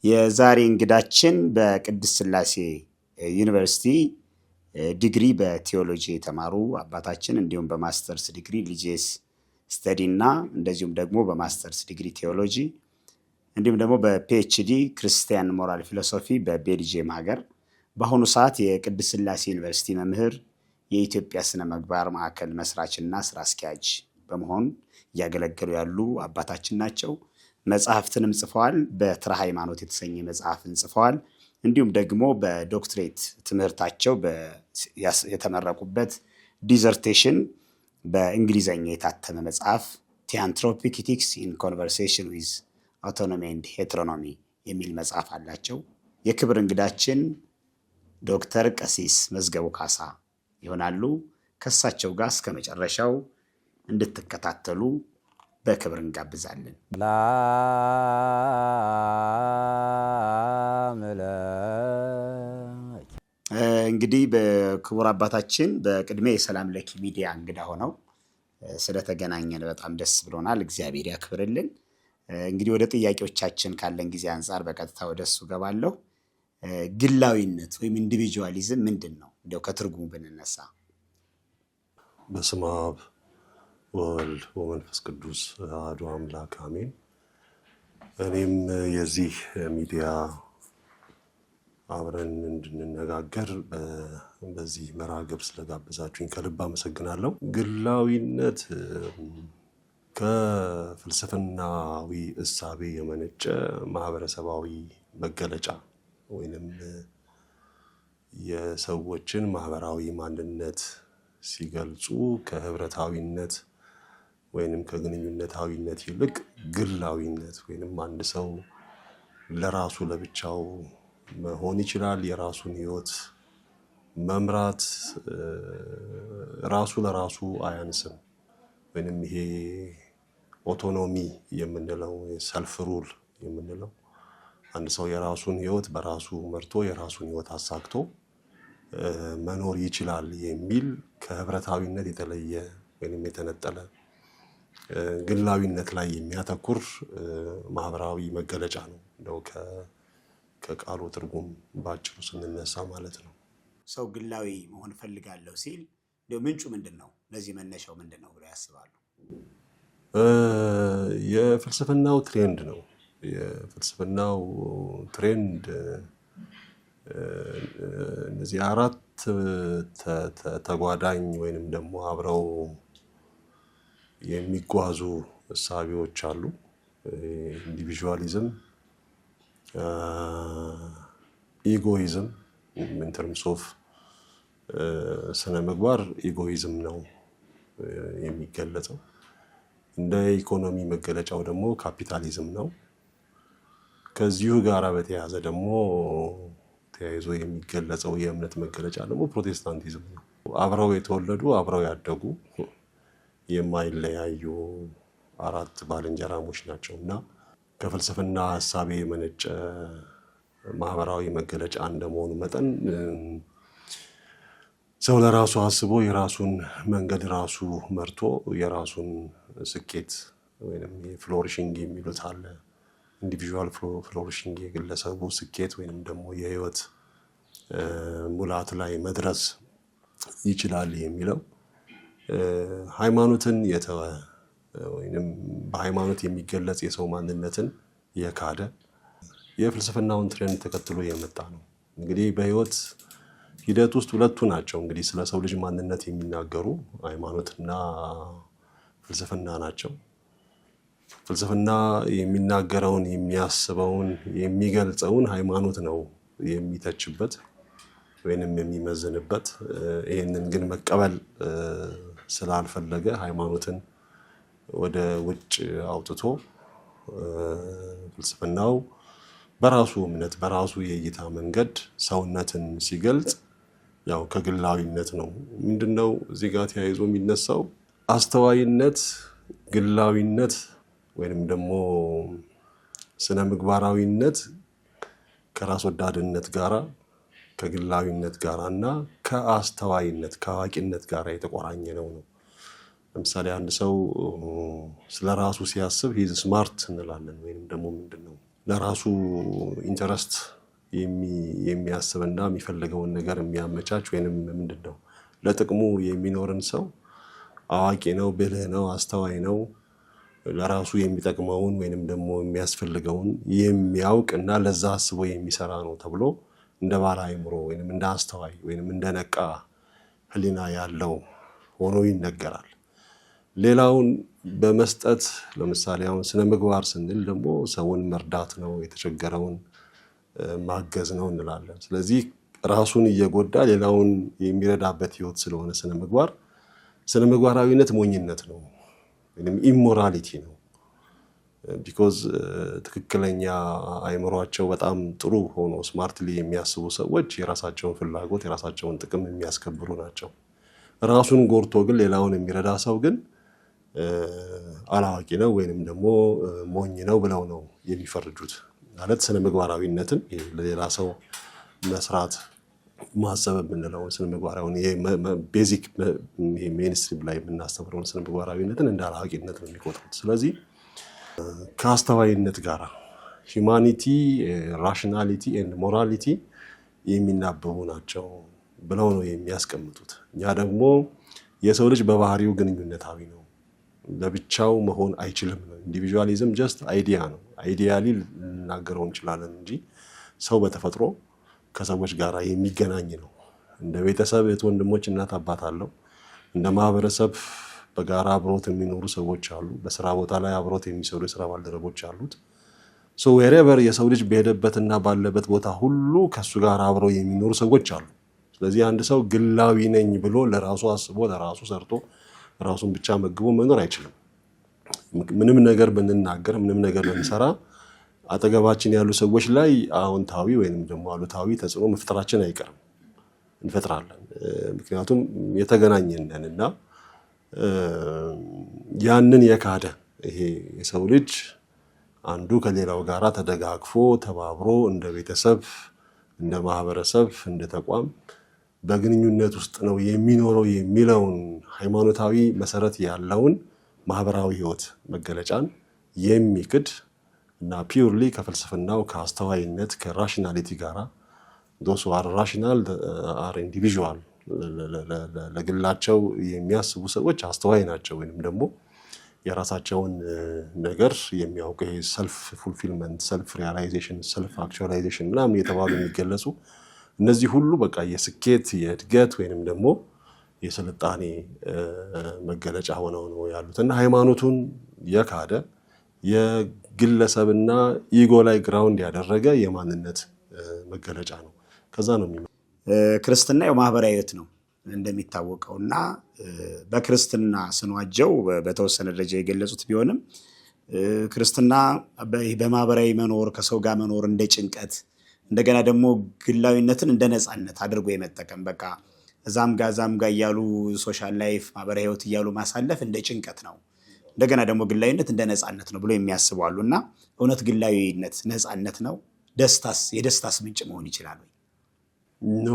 የዛሬ እንግዳችን በቅድስት ሥላሴ ዩኒቨርሲቲ ዲግሪ በቲዮሎጂ የተማሩ አባታችን እንዲሁም በማስተርስ ዲግሪ ሪሊጂየስ ስተዲ እና እንደዚሁም ደግሞ በማስተርስ ዲግሪ ቲዮሎጂ እንዲሁም ደግሞ በፒኤችዲ ክርስቲያን ሞራል ፊሎሶፊ በቤልጂየም ሀገር በአሁኑ ሰዓት የቅድስት ሥላሴ ዩኒቨርሲቲ መምህር የኢትዮጵያ ስነ ምግባር ማዕከል መስራችና ስራ አስኪያጅ በመሆን እያገለገሉ ያሉ አባታችን ናቸው። መጽሐፍትንም ጽፈዋል። በትረ ሃይማኖት የተሰኘ መጽሐፍን ጽፈዋል። እንዲሁም ደግሞ በዶክትሬት ትምህርታቸው የተመረቁበት ዲዘርቴሽን በእንግሊዘኛ የታተመ መጽሐፍ ቲያንትሮፒክ ኢቲክስ ኢን ኮንቨርሴሽን ዊዝ አውቶኖሚ ኤንድ ሄትሮኖሚ የሚል መጽሐፍ አላቸው። የክብር እንግዳችን ዶክተር ቀሲስ መዝገቡ ካሳ ይሆናሉ። ከእሳቸው ጋር እስከ መጨረሻው እንድትከታተሉ በክብር እንጋብዛለን። እንግዲህ በክቡር አባታችን በቅድሚያ የሰላም ለኪ ሚዲያ እንግዳ ሆነው ስለተገናኘን በጣም ደስ ብሎናል። እግዚአብሔር ያክብርልን። እንግዲህ ወደ ጥያቄዎቻችን ካለን ጊዜ አንጻር በቀጥታ ወደሱ ገባለሁ። ግላዊነት ወይም ኢንዲቪጁዋሊዝም ምንድን ነው? እንደው ከትርጉሙ ብንነሳ። በስመ አብ ወወልድ ወመንፈስ ቅዱስ አሐዱ አምላክ አሜን። እኔም የዚህ ሚዲያ አብረን እንድንነጋገር በዚህ መርሃ ግብር ስለጋበዛችሁኝ ከልብ አመሰግናለሁ። ግላዊነት ከፍልስፍናዊ እሳቤ የመነጨ ማህበረሰባዊ መገለጫ ወይንም የሰዎችን ማህበራዊ ማንነት ሲገልጹ ከህብረታዊነት ወይንም ከግንኙነታዊነት ይልቅ ግላዊነት ወይንም አንድ ሰው ለራሱ ለብቻው መሆን ይችላል፣ የራሱን ህይወት መምራት፣ ራሱ ለራሱ አያንስም። ወይንም ይሄ ኦቶኖሚ የምንለው ሰልፍ ሩል የምንለው አንድ ሰው የራሱን ህይወት በራሱ መርቶ የራሱን ህይወት አሳክቶ መኖር ይችላል የሚል ከህብረታዊነት የተለየ ወይንም የተነጠለ ግላዊነት ላይ የሚያተኩር ማህበራዊ መገለጫ ነው። እንደው ከቃሉ ትርጉም ባጭሩ ስንነሳ ማለት ነው። ሰው ግላዊ መሆን ፈልጋለሁ ሲል እንደው ምንጩ ምንድን ነው? ለዚህ መነሻው ምንድን ነው ብለው ያስባሉ? የፍልስፍናው ትሬንድ ነው። የፍልስፍናው ትሬንድ እነዚህ አራት ተጓዳኝ ወይንም ደግሞ አብረው የሚጓዙ እሳቤዎች አሉ። ኢንዲቪጁዋሊዝም፣ ኢጎይዝም in terms of ስነ ምግባር ኢጎይዝም ነው የሚገለጸው። እንደ ኢኮኖሚ መገለጫው ደግሞ ካፒታሊዝም ነው። ከዚሁ ጋር በተያያዘ ደግሞ ተያይዞ የሚገለጸው የእምነት መገለጫ ደግሞ ፕሮቴስታንቲዝም ነው። አብረው የተወለዱ አብረው ያደጉ የማይለያዩ አራት ባልንጀራሞች ናቸው እና ከፍልስፍና ሀሳቤ የመነጨ ማህበራዊ መገለጫ እንደመሆኑ መጠን ሰው ለራሱ አስቦ የራሱን መንገድ ራሱ መርቶ የራሱን ስኬት ወይንም ፍሎሪሽንግ የሚሉት አለ። ኢንዲቪጁዋል ፍሎሪሽንግ የግለሰቡ ስኬት ወይንም ደግሞ የህይወት ሙላት ላይ መድረስ ይችላል የሚለው ሃይማኖትን የተወ ወይንም በሃይማኖት የሚገለጽ የሰው ማንነትን የካደ የፍልስፍናውን ትሬንድ ተከትሎ የመጣ ነው። እንግዲህ በህይወት ሂደት ውስጥ ሁለቱ ናቸው እንግዲህ ስለ ሰው ልጅ ማንነት የሚናገሩ ሃይማኖትና ፍልስፍና ናቸው። ፍልስፍና የሚናገረውን የሚያስበውን የሚገልጸውን ሃይማኖት ነው የሚተችበት ወይንም የሚመዝንበት። ይህንን ግን መቀበል ስላልፈለገ ሃይማኖትን ወደ ውጭ አውጥቶ ፍልስፍናው በራሱ እምነት በራሱ የእይታ መንገድ ሰውነትን ሲገልጽ ያው ከግላዊነት ነው። ምንድነው እዚህ ጋር ተያይዞ የሚነሳው? አስተዋይነት፣ ግላዊነት ወይንም ደግሞ ስነ ምግባራዊነት ከራስ ወዳድነት ጋራ ከግላዊነት ጋራ እና ከአስተዋይነት ከአዋቂነት ጋራ የተቆራኘ ነው። ለምሳሌ አንድ ሰው ስለራሱ ሲያስብ ሂዝ ስማርት እንላለን። ወይም ደግሞ ምንድነው ለራሱ ኢንተረስት የሚያስብና የሚፈልገውን ነገር የሚያመቻች ወይንም ምንድነው ለጥቅሙ የሚኖርን ሰው አዋቂ ነው፣ ብልህ ነው፣ አስተዋይ ነው፣ ለራሱ የሚጠቅመውን ወይንም ደግሞ የሚያስፈልገውን የሚያውቅ እና ለዛ አስቦ የሚሰራ ነው ተብሎ እንደ ባለ አእምሮ ወይንም እንደ አስተዋይ ወይንም እንደ ነቃ ህሊና ያለው ሆኖ ይነገራል። ሌላውን በመስጠት ለምሳሌ አሁን ስነ ምግባር ስንል ደግሞ ሰውን መርዳት ነው፣ የተቸገረውን ማገዝ ነው እንላለን። ስለዚህ ራሱን እየጎዳ ሌላውን የሚረዳበት ህይወት ስለሆነ ስነ ምግባራዊነት ሞኝነት ነው ወይም ኢሞራሊቲ ነው። ቢኮዝ ትክክለኛ አእምሯቸው በጣም ጥሩ ሆኖ ስማርትሊ የሚያስቡ ሰዎች የራሳቸውን ፍላጎት የራሳቸውን ጥቅም የሚያስከብሩ ናቸው። ራሱን ጎርቶ ግን ሌላውን የሚረዳ ሰው ግን አላዋቂ ነው ወይንም ደግሞ ሞኝ ነው ብለው ነው የሚፈርጁት። ማለት ስነ ምግባራዊነትን ለሌላ ሰው መስራት ማሰብ የምንለውን ስነ ምግባራዊውን ቤዚክ ሜንስትሪም ላይ የምናስተምረውን ስነ ምግባራዊነትን እንደ አላዋቂነት ነው የሚቆጥሩት። ስለዚህ ከአስተዋይነት ጋር ሂውማኒቲ፣ ራሽናሊቲ ኤንድ ሞራሊቲ የሚናበቡ ናቸው ብለው ነው የሚያስቀምጡት። ያ ደግሞ የሰው ልጅ በባህሪው ግንኙነታዊ ነው፣ ለብቻው መሆን አይችልም ነው። ኢንዲቪጁዋሊዝም ጀስት አይዲያ ነው። አይዲያሊ ልናገረው እንችላለን እንጂ ሰው በተፈጥሮ ከሰዎች ጋር የሚገናኝ ነው። እንደ ቤተሰብ እህት፣ ወንድሞች፣ እናት፣ አባት አለው። እንደ ማህበረሰብ በጋራ አብሮት የሚኖሩ ሰዎች አሉ። በስራ ቦታ ላይ አብሮት የሚሰሩ የስራ ባልደረቦች አሉት። ሶ ዌሬቨር የሰው ልጅ በሄደበትና ባለበት ቦታ ሁሉ ከሱ ጋር አብረው የሚኖሩ ሰዎች አሉ። ስለዚህ አንድ ሰው ግላዊ ነኝ ብሎ ለራሱ አስቦ ለራሱ ሰርቶ ራሱን ብቻ መግቦ መኖር አይችልም። ምንም ነገር ብንናገር ምንም ነገር ብንሰራ አጠገባችን ያሉ ሰዎች ላይ አዎንታዊ ወይንም ደግሞ አሉታዊ ተጽዕኖ መፍጠራችን አይቀርም፣ እንፈጥራለን። ምክንያቱም የተገናኘን ነን እና ያንን የካደ ይሄ የሰው ልጅ አንዱ ከሌላው ጋራ ተደጋግፎ ተባብሮ እንደ ቤተሰብ፣ እንደ ማህበረሰብ፣ እንደ ተቋም በግንኙነት ውስጥ ነው የሚኖረው የሚለውን ሃይማኖታዊ መሰረት ያለውን ማህበራዊ ህይወት መገለጫን የሚክድ እና ፒውርሊ ከፍልስፍናው ከአስተዋይነት ከራሽናሊቲ ጋራ ዶስ አር ራሽናል አር ኢንዲቪዥዋል ለግላቸው የሚያስቡ ሰዎች አስተዋይ ናቸው ወይንም ደግሞ የራሳቸውን ነገር የሚያውቁ ሰልፍ ፉልፊልመንት፣ ሰልፍ ሪያላይዜሽን፣ ሰልፍ አክቹዋላይዜሽን ምናምን የተባሉ የሚገለጹ እነዚህ ሁሉ በቃ የስኬት የእድገት ወይንም ደግሞ የስልጣኔ መገለጫ ሆነው ነው ያሉት እና ሃይማኖቱን የካደ የግለሰብና ኢጎ ላይ ግራውንድ ያደረገ የማንነት መገለጫ ነው። ከዛ ነው ክርስትና የማህበራዊ ህይወት ነው እንደሚታወቀው እና በክርስትና ስንዋጀው በተወሰነ ደረጃ የገለጹት ቢሆንም ክርስትና በማህበራዊ መኖር ከሰው ጋር መኖር እንደ ጭንቀት እንደገና ደግሞ ግላዊነትን እንደ ነፃነት አድርጎ የመጠቀም በቃ እዛም ጋር እያሉ ሶሻል ላይፍ ማህበራዊ ህይወት እያሉ ማሳለፍ እንደ ጭንቀት ነው፣ እንደገና ደግሞ ግላዊነት እንደ ነፃነት ነው ብሎ የሚያስቡ አሉ። እና እውነት ግላዊነት ነፃነት ነው? የደስታስ ምንጭ መሆን ይችላል ወይ? ኖ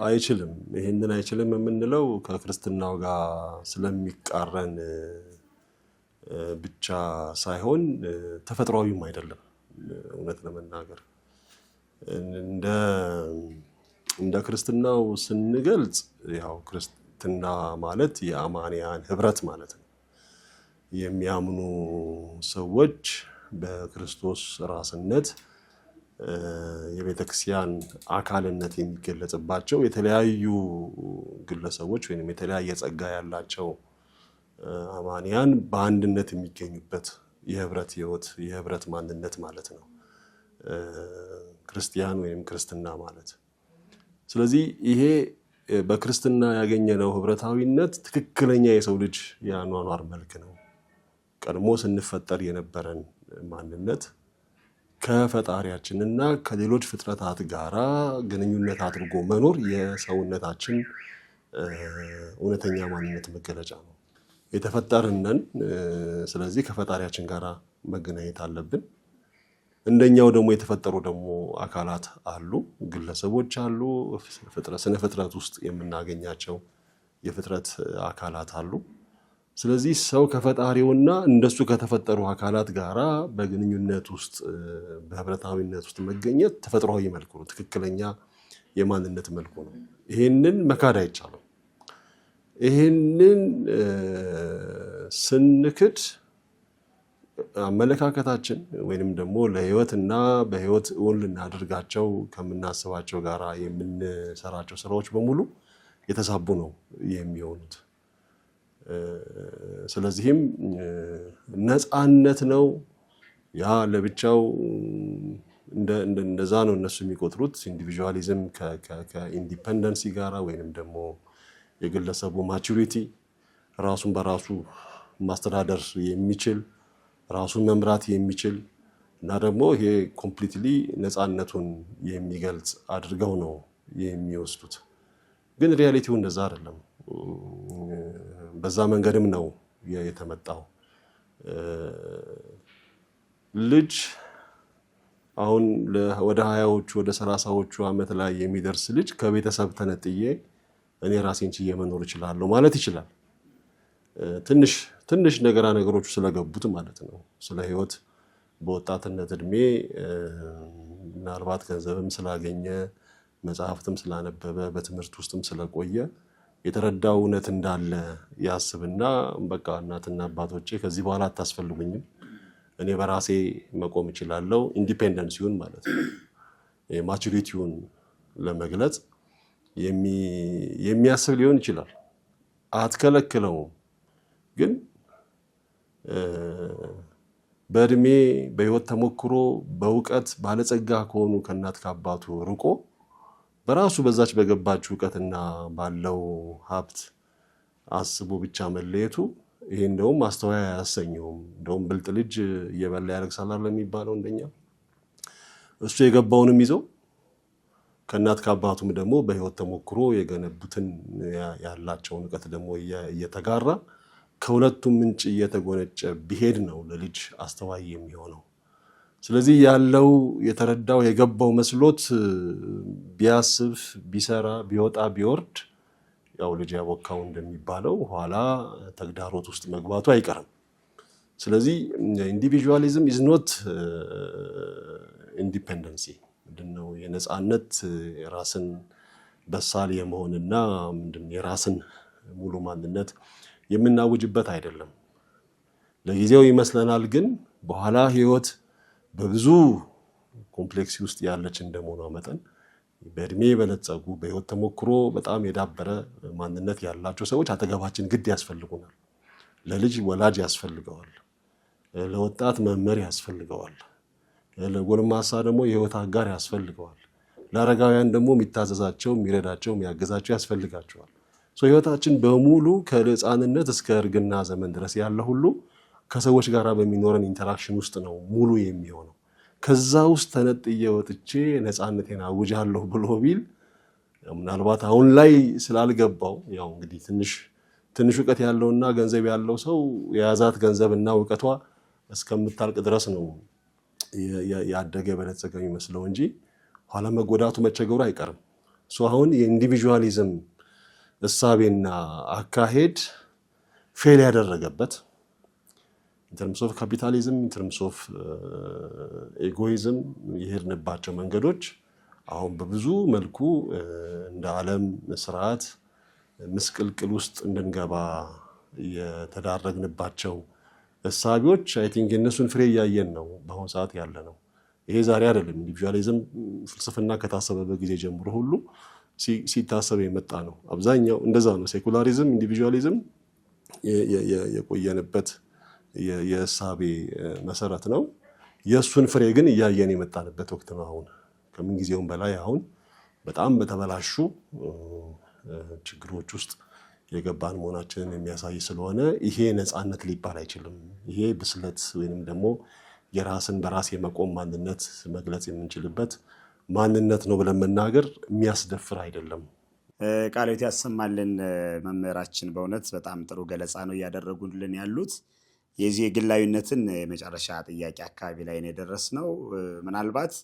አይችልም። ይህንን አይችልም የምንለው ከክርስትናው ጋር ስለሚቃረን ብቻ ሳይሆን ተፈጥሯዊም አይደለም። እውነት ለመናገር እንደ ክርስትናው ስንገልጽ ያው ክርስትና ማለት የአማንያን ህብረት ማለት ነው። የሚያምኑ ሰዎች በክርስቶስ ራስነት የቤተክርስቲያን አካልነት የሚገለጽባቸው የተለያዩ ግለሰቦች ወይም የተለያየ ጸጋ ያላቸው አማንያን በአንድነት የሚገኙበት የህብረት ህይወት የህብረት ማንነት ማለት ነው ክርስቲያን ወይም ክርስትና ማለት። ስለዚህ ይሄ በክርስትና ያገኘነው ህብረታዊነት ትክክለኛ የሰው ልጅ የአኗኗር መልክ ነው። ቀድሞ ስንፈጠር የነበረን ማንነት ከፈጣሪያችንና ከሌሎች ፍጥረታት ጋራ ግንኙነት አድርጎ መኖር የሰውነታችን እውነተኛ ማንነት መገለጫ ነው። የተፈጠርነን ስለዚህ ከፈጣሪያችን ጋራ መገናኘት አለብን። እንደኛው ደግሞ የተፈጠሩ ደግሞ አካላት አሉ፣ ግለሰቦች አሉ፣ ስነ ፍጥረት ውስጥ የምናገኛቸው የፍጥረት አካላት አሉ። ስለዚህ ሰው ከፈጣሪውና እንደሱ ከተፈጠሩ አካላት ጋራ በግንኙነት ውስጥ በህብረታዊነት ውስጥ መገኘት ተፈጥሯዊ መልኩ ነው፣ ትክክለኛ የማንነት መልኩ ነው። ይሄንን መካድ አይቻልም። ይሄንን ስንክድ አመለካከታችን ወይንም ደግሞ ለህይወትና በህይወት እውን ልናደርጋቸው ከምናስባቸው ጋራ የምንሰራቸው ስራዎች በሙሉ የተሳቡ ነው የሚሆኑት። ስለዚህም ነፃነት ነው ያ ለብቻው እንደዛ ነው እነሱ የሚቆጥሩት። ኢንዲቪጁዋሊዝም ከኢንዲፔንደንሲ ጋራ ወይንም ደግሞ የግለሰቡ ማቹሪቲ ራሱን በራሱ ማስተዳደር የሚችል ራሱን መምራት የሚችል እና ደግሞ ይሄ ኮምፕሊትሊ ነፃነቱን የሚገልጽ አድርገው ነው የሚወስዱት። ግን ሪያሊቲው እንደዛ አይደለም። በዛ መንገድም ነው የተመጣው። ልጅ አሁን ወደ 20ዎቹ ወደ 30ዎቹ ዓመት ላይ የሚደርስ ልጅ ከቤተሰብ ተነጥዬ እኔ ራሴን ችዬ መኖር እችላለሁ ማለት ይችላል። ትንሽ ነገሮቹ ስለገቡት ማለት ነው። ስለ ህይወት በወጣትነት እድሜ ምናልባት ገንዘብም ስላገኘ መጽሐፍትም ስላነበበ በትምህርት ውስጥም ስለቆየ የተረዳው እውነት እንዳለ ያስብና በቃ እናትና አባቶቼ ከዚህ በኋላ አታስፈልጉኝም፣ እኔ በራሴ መቆም እችላለሁ፣ ኢንዲፔንደንሲውን ማለት ነው ማቹሪቲውን ለመግለጽ የሚያስብ ሊሆን ይችላል። አትከለክለውም። ግን በእድሜ በህይወት ተሞክሮ በእውቀት ባለጸጋ ከሆኑ ከእናት ከአባቱ ርቆ በራሱ በዛች በገባች እውቀትና ባለው ሀብት አስቦ ብቻ መለየቱ ይሄ እንደውም አስተዋይ አያሰኘውም። እንደውም ብልጥ ልጅ እየበላ ያለቅሳል የሚባለው እንደኛ እሱ የገባውንም ይዘው ከእናት ከአባቱም ደግሞ በህይወት ተሞክሮ የገነቡትን ያላቸውን እውቀት ደግሞ እየተጋራ ከሁለቱም ምንጭ እየተጎነጨ ቢሄድ ነው ለልጅ አስተዋይ የሚሆነው። ስለዚህ ያለው የተረዳው የገባው መስሎት ቢያስብ ቢሰራ ቢወጣ ቢወርድ ያው ልጅ ያቦካው እንደሚባለው ኋላ ተግዳሮት ውስጥ መግባቱ አይቀርም። ስለዚህ ኢንዲቪጁዋሊዝም ኢዝ ኖት ኢንዲፔንደንሲ ምንድነው የነፃነት የራስን በሳል የመሆንና የራስን ሙሉ ማንነት የምናውጅበት አይደለም። ለጊዜው ይመስለናል፣ ግን በኋላ ህይወት በብዙ ኮምፕሌክስ ውስጥ ያለች እንደመሆኗ መጠን በእድሜ የበለጸጉ በህይወት ተሞክሮ በጣም የዳበረ ማንነት ያላቸው ሰዎች አጠገባችን ግድ ያስፈልጉናል። ለልጅ ወላጅ ያስፈልገዋል፣ ለወጣት መምህር ያስፈልገዋል፣ ለጎልማሳ ደግሞ የህይወት አጋር ያስፈልገዋል፣ ለአረጋውያን ደግሞ የሚታዘዛቸው የሚረዳቸው የሚያገዛቸው ያስፈልጋቸዋል። ህይወታችን በሙሉ ከህፃንነት እስከ እርግና ዘመን ድረስ ያለ ሁሉ ከሰዎች ጋር በሚኖረን ኢንተራክሽን ውስጥ ነው ሙሉ የሚሆነው። ከዛ ውስጥ ተነጥዬ ወጥቼ ነፃነቴን አውጃለሁ ብሎ ቢል ምናልባት አሁን ላይ ስላልገባው ያው እንግዲህ ትንሽ እውቀት ያለውና ገንዘብ ያለው ሰው የያዛት ገንዘብና እውቀቷ እስከምታልቅ ድረስ ነው ያደገ በለጸገ የሚመስለው እንጂ ኋላ መጎዳቱ መቸገሩ አይቀርም። አሁን የኢንዲቪጁዋሊዝም እሳቤና አካሄድ ፌል ያደረገበት ኢንተርምስ ኦፍ ካፒታሊዝም ኢንተርምስ ኦፍ ኤጎይዝም የሄድንባቸው መንገዶች አሁን በብዙ መልኩ እንደ ዓለም ስርዓት ምስቅልቅል ውስጥ እንድንገባ የተዳረግንባቸው እሳቤዎች አይ ቲንክ የእነሱን ፍሬ እያየን ነው በአሁኑ ሰዓት ያለ ነው። ይሄ ዛሬ አይደለም። ኢንዲቪጁዋሊዝም ፍልስፍና ከታሰበበት ጊዜ ጀምሮ ሁሉ ሲታሰብ የመጣ ነው። አብዛኛው እንደዛ ነው። ሴኩላሪዝም፣ ኢንዲቪጁዋሊዝም የቆየንበት የእሳቤ መሰረት ነው። የእሱን ፍሬ ግን እያየን የመጣንበት ወቅት ነው። አሁን ከምን ጊዜውም በላይ አሁን በጣም በተበላሹ ችግሮች ውስጥ የገባን መሆናችንን የሚያሳይ ስለሆነ ይሄ ነፃነት ሊባል አይችልም። ይሄ ብስለት ወይንም ደግሞ የራስን በራስ የመቆም ማንነት መግለጽ የምንችልበት ማንነት ነው ብለን መናገር የሚያስደፍር አይደለም። ቃለ ሕይወት ያሰማልን መምህራችን፣ በእውነት በጣም ጥሩ ገለጻ ነው እያደረጉልን ያሉት። የዚህ የግላዊነትን የመጨረሻ ጥያቄ አካባቢ ላይ ነው የደረስነው። ምናልባት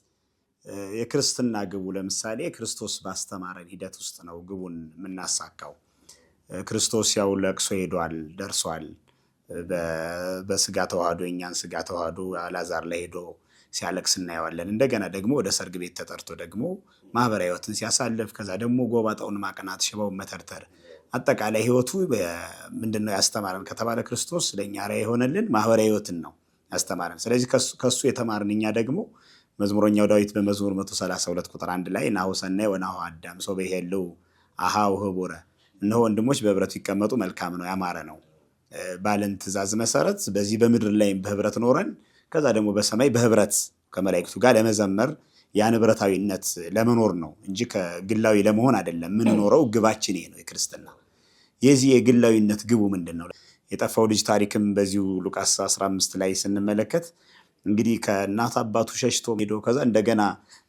የክርስትና ግቡ ለምሳሌ ክርስቶስ ባስተማረን ሂደት ውስጥ ነው ግቡን የምናሳካው። ክርስቶስ ያው ለቅሶ ሄዷል ደርሷል። በስጋ ተዋህዶ የኛን ስጋ ተዋህዶ አልዓዛር ላይ ሄዶ ሲያለቅስ እናየዋለን። እንደገና ደግሞ ወደ ሰርግ ቤት ተጠርቶ ደግሞ ማህበራዊ ህይወትን ሲያሳልፍ ከዛ ደግሞ ጎባጣውን ማቅናት ሽባውን መተርተር አጠቃላይ ህይወቱ ምንድነው ያስተማረን ከተባለ ክርስቶስ ለኛ ራዕይ የሆነልን ማህበራዊ ህይወትን ነው ያስተማረን። ስለዚህ ከሱ የተማርን እኛ ደግሞ መዝሙረኛው ዳዊት በመዝሙር 132 ቁጥር 1 ላይ ናሁ ሰናይ ወናሁ አዳም ሰው በይሄልው አሃው ህቡረ እነሆ ወንድሞች በህብረቱ ይቀመጡ መልካም ነው ያማረ ነው ባለን ትእዛዝ መሰረት በዚህ በምድር ላይ በህብረት ኖረን ከዛ ደግሞ በሰማይ በህብረት ከመላእክቱ ጋር ለመዘመር ያንብረታዊነት ለመኖር ነው እንጂ ከግላዊ ለመሆን አይደለም። ምን ኖረው ግባችን ይሄ ነው የክርስትና። የዚህ የግላዊነት ግቡ ምንድነው? የጠፋው ልጅ ታሪክም በዚሁ ሉቃስ 15 ላይ ስንመለከት እንግዲህ ከእናት አባቱ ሸሽቶ ሄዶ ከዛ እንደገና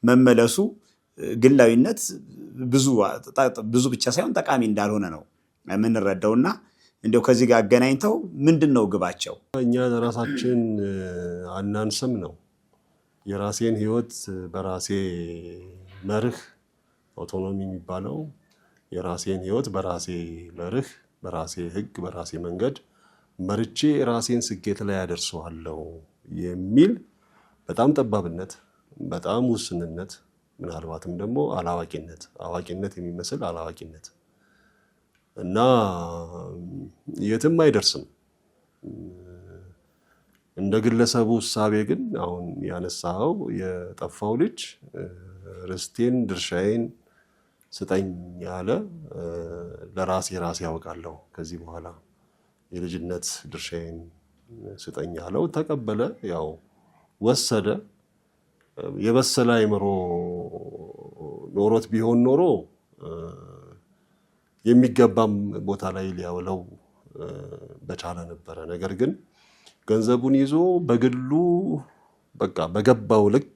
መመለሱ ግላዊነት ብዙ ብቻ ሳይሆን ጠቃሚ እንዳልሆነ ነው የምንረዳውና እንደው ከዚህ ጋር አገናኝተው ምንድነው ግባቸው? እኛ ለራሳችን አናንስም ነው። የራሴን ህይወት በራሴ መርህ አውቶኖሚ የሚባለው የራሴን ህይወት በራሴ መርህ፣ በራሴ ህግ፣ በራሴ መንገድ መርቼ ራሴን ስኬት ላይ ያደርሰዋለሁ የሚል በጣም ጠባብነት፣ በጣም ውስንነት፣ ምናልባትም ደግሞ አዋቂነት የሚመስል አላዋቂነት እና የትም አይደርስም። እንደ ግለሰቡ እሳቤ ግን አሁን ያነሳው የጠፋው ልጅ ርስቴን ድርሻዬን ስጠኝ ያለ ለራሴ ያውቃለሁ ከዚህ በኋላ የልጅነት ድርሻዬን ስጠኝ ያለው ተቀበለ፣ ያው ወሰደ። የበሰለ አእምሮ ኖሮት ቢሆን ኖሮ የሚገባም ቦታ ላይ ሊያውለው በቻለ ነበረ። ነገር ግን ገንዘቡን ይዞ በግሉ በቃ በገባው ልክ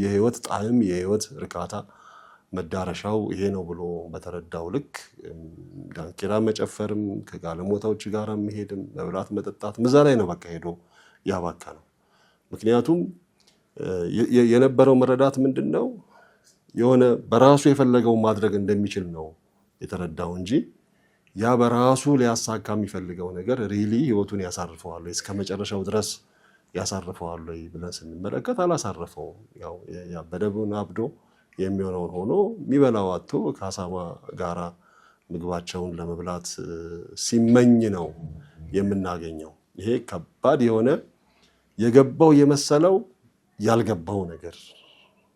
የህይወት ጣዕም የህይወት እርካታ መዳረሻው ይሄ ነው ብሎ በተረዳው ልክ ዳንኪራ መጨፈርም ከጋለሞታዎች ጋር መሄድም መብላት መጠጣት ምዛ ላይ ነው በቃ ሄዶ ያባካ ነው። ምክንያቱም የነበረው መረዳት ምንድነው የሆነ በራሱ የፈለገው ማድረግ እንደሚችል ነው የተረዳው እንጂ ያ በራሱ ሊያሳካ የሚፈልገው ነገር ሪሊ ህይወቱን ያሳርፈዋል እስከ መጨረሻው ድረስ ያሳርፈዋል ብለን ስንመለከት አላሳረፈውም። ያው ያበደውን አብዶ የሚሆነውን ሆኖ የሚበላው አጥቶ ከአሳማ ጋራ ምግባቸውን ለመብላት ሲመኝ ነው የምናገኘው። ይሄ ከባድ የሆነ የገባው የመሰለው ያልገባው ነገር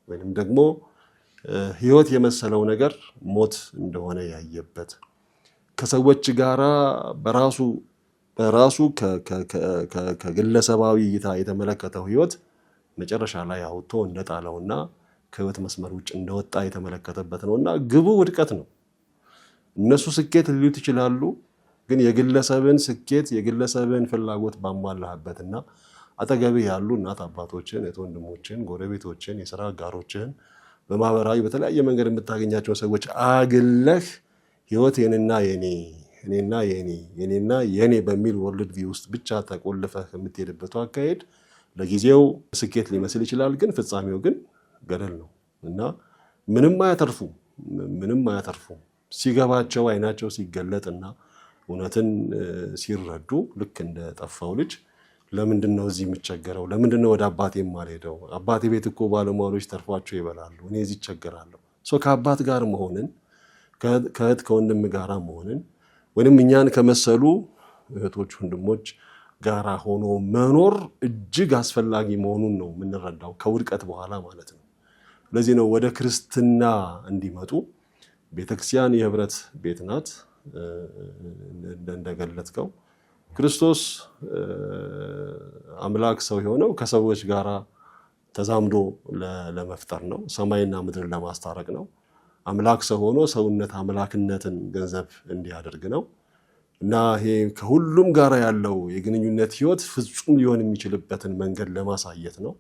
ወይንም ደግሞ ህይወት የመሰለው ነገር ሞት እንደሆነ ያየበት ከሰዎች ጋራ በራሱ ከግለሰባዊ እይታ የተመለከተው ህይወት መጨረሻ ላይ አውጥቶ እንደጣለውና ከህይወት መስመር ውጭ እንደወጣ የተመለከተበት ነውና ግቡ ውድቀት ነው። እነሱ ስኬት ሊሉት ይችላሉ፣ ግን የግለሰብን ስኬት የግለሰብን ፍላጎት ባሟላህበትና አጠገብህ ያሉ እናት አባቶችን፣ ወንድሞችን፣ ጎረቤቶችን፣ የሥራ አጋሮችን በማህበራዊ በተለያየ መንገድ የምታገኛቸው ሰዎች አግለህ ህይወት የኔና የኔ በሚል ወርልድ ቪው ውስጥ ብቻ ተቆልፈህ የምትሄድበት አካሄድ ለጊዜው ስኬት ሊመስል ይችላል፣ ግን ፍጻሜው ግን ገደል ነው እና ምንም አያተርፉ ሲገባቸው አይናቸው ሲገለጥና እውነትን ሲረዱ ልክ እንደ ጠፋው ልጅ ለምንድነው እዚህ የምቸገረው? ለምንድነው ወደ አባቴ የማልሄደው? አባቴ ቤት እኮ ባለሟሎች ተርፏቸው ይበላሉ፣ እኔ እዚህ እቸገራለሁ። ከአባት ጋር መሆንን ከእህት ከወንድም ጋራ መሆንን ወይንም እኛን ከመሰሉ እህቶች ወንድሞች ጋራ ሆኖ መኖር እጅግ አስፈላጊ መሆኑን ነው የምንረዳው ከውድቀት በኋላ ማለት ነው። ለዚህ ነው ወደ ክርስትና እንዲመጡ ቤተክርስቲያን የህብረት ቤት ናት። እንደገለጽከው ክርስቶስ አምላክ ሰው የሆነው ከሰዎች ጋራ ተዛምዶ ለመፍጠር ነው። ሰማይና ምድር ለማስታረቅ ነው። አምላክ ሰው ሆኖ ሰውነት አምላክነትን ገንዘብ እንዲያደርግ ነው እና ይሄ ከሁሉም ጋር ያለው የግንኙነት ህይወት ፍጹም ሊሆን የሚችልበትን መንገድ ለማሳየት ነው።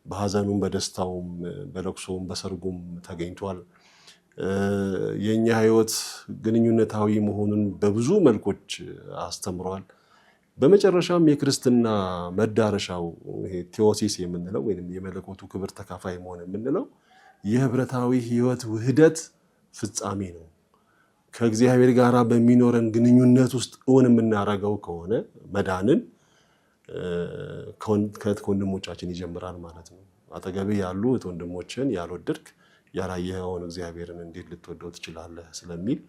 በሐዘኑም በደስታውም በለቅሶም በሰርጉም ተገኝቷል። የኛ ህይወት ግንኙነታዊ መሆኑን በብዙ መልኮች አስተምሯል። በመጨረሻም የክርስትና መዳረሻው ይሄ ቴዎሲስ የምንለው ወይንም የመለኮቱ ክብር ተካፋይ መሆን የምንለው የህብረታዊ ህይወት ውህደት ፍጻሜ ነው። ከእግዚአብሔር ጋር በሚኖረን ግንኙነት ውስጥ እውን የምናደርገው ከሆነ መዳንን ከወንድሞቻችን ይጀምራል ማለት ነው። አጠገብ ያሉ ወንድሞችን ያልወደድክ ያላየኸውን እግዚአብሔርን እንዴት ልትወደው ትችላለህ ስለሚል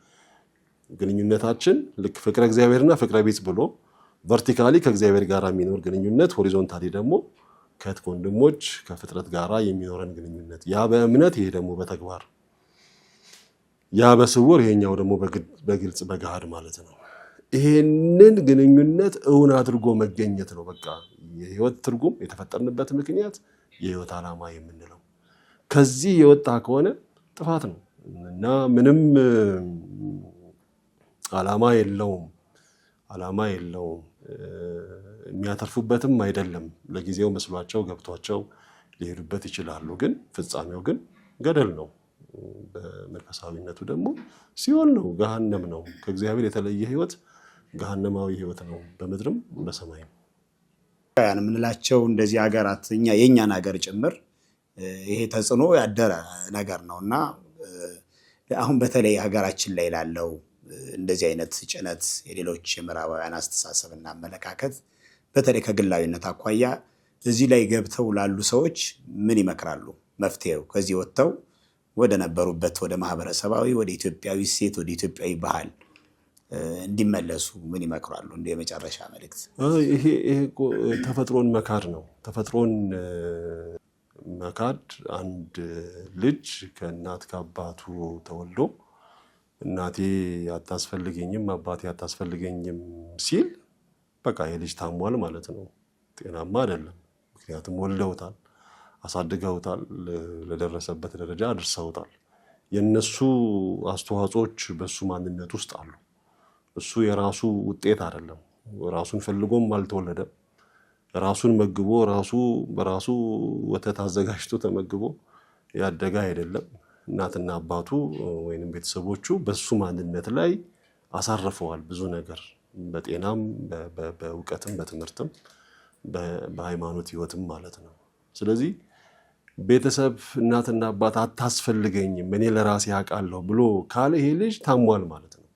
ግንኙነታችን ልክ ፍቅረ እግዚአብሔርና ፍቅረ ቢጽ ብሎ ቨርቲካሊ ከእግዚአብሔር ጋር የሚኖር ግንኙነት፣ ሆሪዞንታሊ ደግሞ ከወንድሞች ከፍጥረት ጋር የሚኖረን ግንኙነት፣ ያ በእምነት ይሄ ደግሞ በተግባር፣ ያ በስውር ይሄኛው ደግሞ በግልጽ በገሃድ ማለት ነው። ይሄንን ግንኙነት እውን አድርጎ መገኘት ነው በቃ የህይወት ትርጉም፣ የተፈጠርንበት ምክንያት፣ የህይወት ዓላማ የምንለው። ከዚህ የወጣ ከሆነ ጥፋት ነው እና ምንም ዓላማ የለውም። የሚያተርፉበትም አይደለም። ለጊዜው መስሏቸው ገብቷቸው ሊሄዱበት ይችላሉ፣ ግን ፍጻሜው ግን ገደል ነው። በመንፈሳዊነቱ ደግሞ ሲኦል ነው፣ ገሃነም ነው። ከእግዚአብሔር የተለየ ህይወት ገሃነማዊ ህይወት ነው፣ በምድርም በሰማይም። ያን የምንላቸው እንደዚህ ሀገራት የእኛን ሀገር ጭምር ይሄ ተጽዕኖ ያደረ ነገር ነው እና አሁን በተለይ ሀገራችን ላይ ላለው እንደዚህ አይነት ጭነት የሌሎች የምዕራባውያን አስተሳሰብና አመለካከት በተለይ ከግላዊነት አኳያ እዚህ ላይ ገብተው ላሉ ሰዎች ምን ይመክራሉ? መፍትሄው ከዚህ ወጥተው ወደ ነበሩበት ወደ ማህበረሰባዊ፣ ወደ ኢትዮጵያዊ ሴት፣ ወደ ኢትዮጵያዊ ባህል እንዲመለሱ ምን ይመክራሉ? እንደ የመጨረሻ መልእክት። ይሄ ተፈጥሮን መካድ ነው። ተፈጥሮን መካድ አንድ ልጅ ከእናት ከአባቱ ተወልዶ እናቴ አታስፈልገኝም አባቴ አታስፈልገኝም ሲል በቃ የልጅ ታሟል ማለት ነው። ጤናማ አይደለም። ምክንያቱም ወልደውታል፣ አሳድገውታል፣ ለደረሰበት ደረጃ አድርሰውታል። የነሱ አስተዋጽኦች በሱ ማንነት ውስጥ አሉ። እሱ የራሱ ውጤት አይደለም። ራሱን ፈልጎም አልተወለደም። ራሱን መግቦ በራሱ ወተት አዘጋጅቶ ተመግቦ ያደገ አይደለም። እናትና አባቱ ወይንም ቤተሰቦቹ በሱ ማንነት ላይ አሳርፈዋል ብዙ ነገር፣ በጤናም በእውቀትም በትምህርትም በሃይማኖት ህይወትም ማለት ነው። ስለዚህ ቤተሰብ እናትና አባት አታስፈልገኝም እኔ ለራሴ አውቃለሁ ብሎ ካለ ይሄ ልጅ ታሟል ማለት ነው።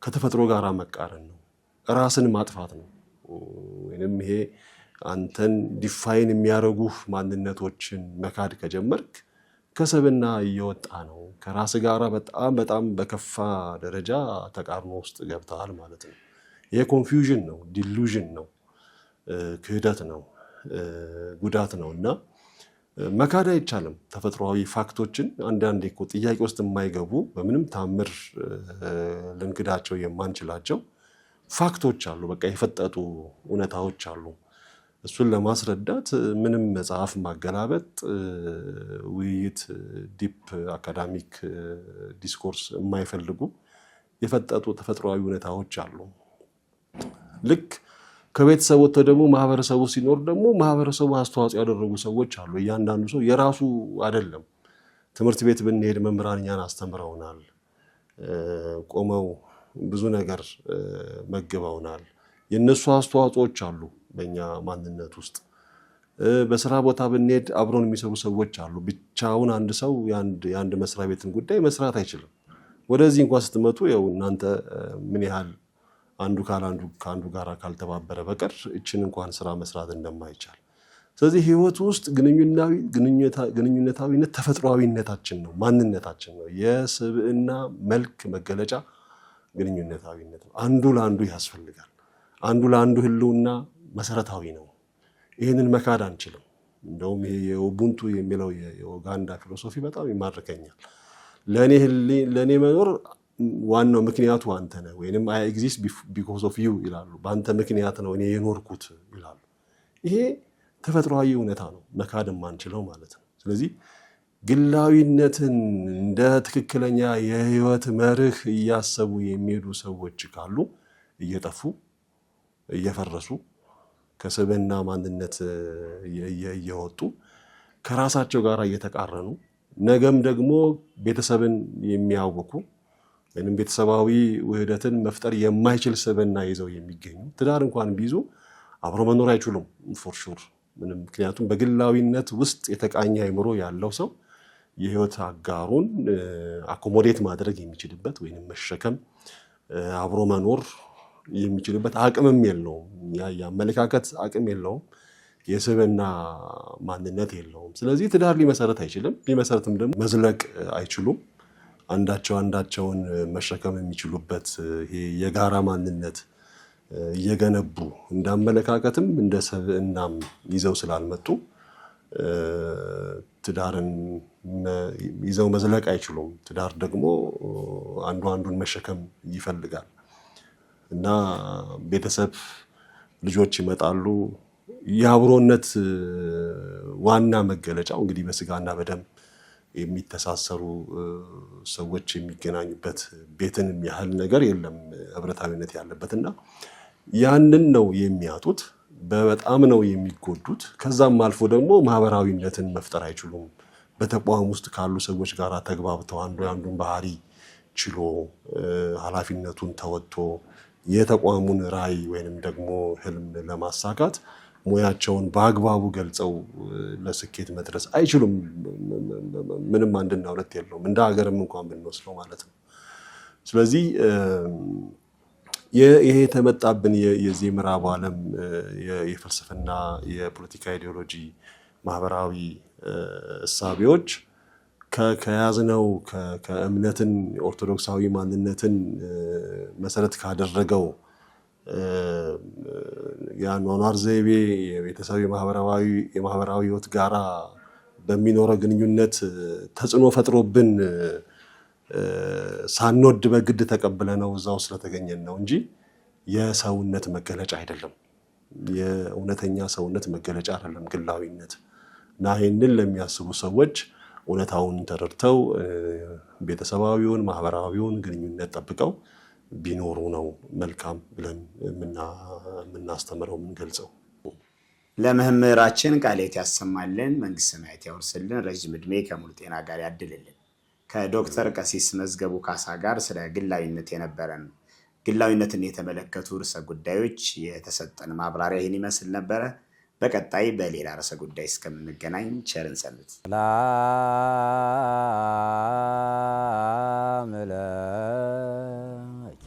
ከተፈጥሮ ጋር መቃረን ነው፣ ራስን ማጥፋት ነው። ወይንም ይሄ አንተን ዲፋይን የሚያደርጉህ ማንነቶችን መካድ ከጀመርክ ከሰብና እየወጣ ነው። ከራስ ጋራ በጣም በከፋ ደረጃ ተቃርኖ ውስጥ ገብተሃል ማለት ነው። ይሄ ኮንፊውዥን ነው፣ ዲሉዥን ነው፣ ክህደት ነው፣ ጉዳት ነው እና መካድ አይቻልም። ተፈጥሯዊ ፋክቶችን አንዳንዴ እኮ ጥያቄ ውስጥ የማይገቡ በምንም ታምር ልንክዳቸው የማንችላቸው ፋክቶች አሉ። በቃ የፈጠጡ እውነታዎች አሉ። እሱን ለማስረዳት ምንም መጽሐፍ ማገላበጥ፣ ውይይት፣ ዲፕ አካዳሚክ ዲስኮርስ የማይፈልጉ የፈጠጡ ተፈጥሯዊ እውነታዎች አሉ። ልክ ከቤተሰብ ወጥቶ ደግሞ ማህበረሰቡ ሲኖር ደግሞ ማህበረሰቡ አስተዋጽኦ ያደረጉ ሰዎች አሉ። እያንዳንዱ ሰው የራሱ አይደለም። ትምህርት ቤት ብንሄድ መምህራን እኛን አስተምረውናል፣ ቆመው ብዙ ነገር መግበውናል። የነሱ አስተዋጽኦች አሉ በእኛ ማንነት ውስጥ። በስራ ቦታ ብንሄድ አብሮን የሚሰሩ ሰዎች አሉ። ብቻውን አንድ ሰው የአንድ መስሪያ ቤትን ጉዳይ መስራት አይችልም። ወደዚህ እንኳን ስትመጡ ያው እናንተ ምን ያህል አንዱ ከአንዱ ጋር ካልተባበረ በቀር እችን እንኳን ስራ መስራት እንደማይቻል። ስለዚህ ህይወት ውስጥ ግንኙነታዊነት ተፈጥሯዊነታችን ነው፣ ማንነታችን ነው። የስብዕና መልክ መገለጫ ግንኙነታዊነት ነው። አንዱ ለአንዱ ያስፈልጋል። አንዱ ለአንዱ ህልውና መሰረታዊ ነው። ይህንን መካድ አንችልም። እንደውም ይሄ የኡቡንቱ የሚለው የኡጋንዳ ፊሎሶፊ በጣም ይማርከኛል። ለእኔ መኖር ዋናው ምክንያቱ አንተ ነህ፣ ወይንም አይ ኤግዚስት ቢኮዝ ኦፍ ዩ ይላሉ። በአንተ ምክንያት ነው እኔ የኖርኩት ይላሉ። ይሄ ተፈጥሯዊ እውነታ ነው፣ መካድ የማንችለው ማለት ነው። ስለዚህ ግላዊነትን እንደ ትክክለኛ የህይወት መርህ እያሰቡ የሚሄዱ ሰዎች ካሉ እየጠፉ እየፈረሱ ከስብዕና ማንነት እየወጡ ከራሳቸው ጋር እየተቃረኑ ነገም ደግሞ ቤተሰብን የሚያውኩ ወይም ቤተሰባዊ ውህደትን መፍጠር የማይችል ስብዕና ይዘው የሚገኙ ትዳር እንኳን ቢይዙ አብሮ መኖር አይችሉም ፎር ሹር። ምክንያቱም በግላዊነት ውስጥ የተቃኘ አይምሮ ያለው ሰው የህይወት አጋሩን አኮሞዴት ማድረግ የሚችልበት ወይንም መሸከም አብሮ መኖር የሚችልበት አቅምም የለውም። የአመለካከት አቅም የለውም። የስብዕና ማንነት የለውም። ስለዚህ ትዳር ሊመሰረት አይችልም። ሊመሰረትም ደግሞ መዝለቅ አይችሉም። አንዳቸውን መሸከም የሚችሉበት ይሄ የጋራ ማንነት እየገነቡ እንዳመለካከትም እንደ ስብዕናም ይዘው ስላልመጡ ትዳርን ይዘው መዝለቅ አይችሉም። ትዳር ደግሞ አንዱን መሸከም ይፈልጋል እና ቤተሰብ ልጆች ይመጣሉ። የአብሮነት ዋና መገለጫው እንግዲህ በስጋና በደም የሚተሳሰሩ ሰዎች የሚገናኙበት ቤትን የሚያህል ነገር የለም ህብረታዊነት ያለበትና ያንን ነው የሚያጡት። በጣም ነው የሚጎዱት። ከዛም አልፎ ደግሞ ማህበራዊነትን መፍጠር አይችሉም። በተቋም ውስጥ ካሉ ሰዎች ጋር ተግባብተው አንዱን ባህሪ ችሎ ኃላፊነቱን ተወጥቶ የተቋሙን ራዕይ ወይንም ደግሞ ህልም ለማሳካት ሙያቸውን በአግባቡ ገልጸው ለስኬት መድረስ አይችሉም። ምንም አንድና ሁለት የለውም። እንደ ሀገርም እንኳን ብንወስደው ማለት ነው። ስለዚህ ይሄ የተመጣብን የዚህ ምዕራቡ ዓለም የፍልስፍና የፖለቲካ ኢዲዮሎጂ ማህበራዊ እሳቤዎች ከያዝነው ከእምነትን ኦርቶዶክሳዊ ማንነትን መሰረት ካደረገው የአኗኗር ዘይቤ የቤተሰብ የማህበራዊ ህይወት ጋራ በሚኖረው ግንኙነት ተጽዕኖ ፈጥሮብን ሳንወድ በግድ ተቀብለነው እዛው ስለተገኘን ነው እንጂ የሰውነት መገለጫ አይደለም። የእውነተኛ ሰውነት መገለጫ አይደለም ግላዊነት። እና ይህንን ለሚያስቡ ሰዎች እውነታውን ተረድተው ቤተሰባዊውን ማህበራዊውን ግንኙነት ጠብቀው ቢኖሩ ነው መልካም ብለን የምናስተምረው የምንገልጸው። ለመምህራችን ቃሌት ያሰማልን፣ መንግስተ ሰማያት ያወርስልን፣ ረጅም ዕድሜ ከሙሉ ጤና ጋር ያድልልን። ከዶክተር ቀሲስ መዝገቡ ካሳ ጋር ስለ ግላዊነት የነበረን ግላዊነትን የተመለከቱ ርዕሰ ጉዳዮች የተሰጠን ማብራሪያ ይህን ይመስል ነበረ። በቀጣይ በሌላ ርዕሰ ጉዳይ እስከምንገናኝ ቸርን ሰንብት።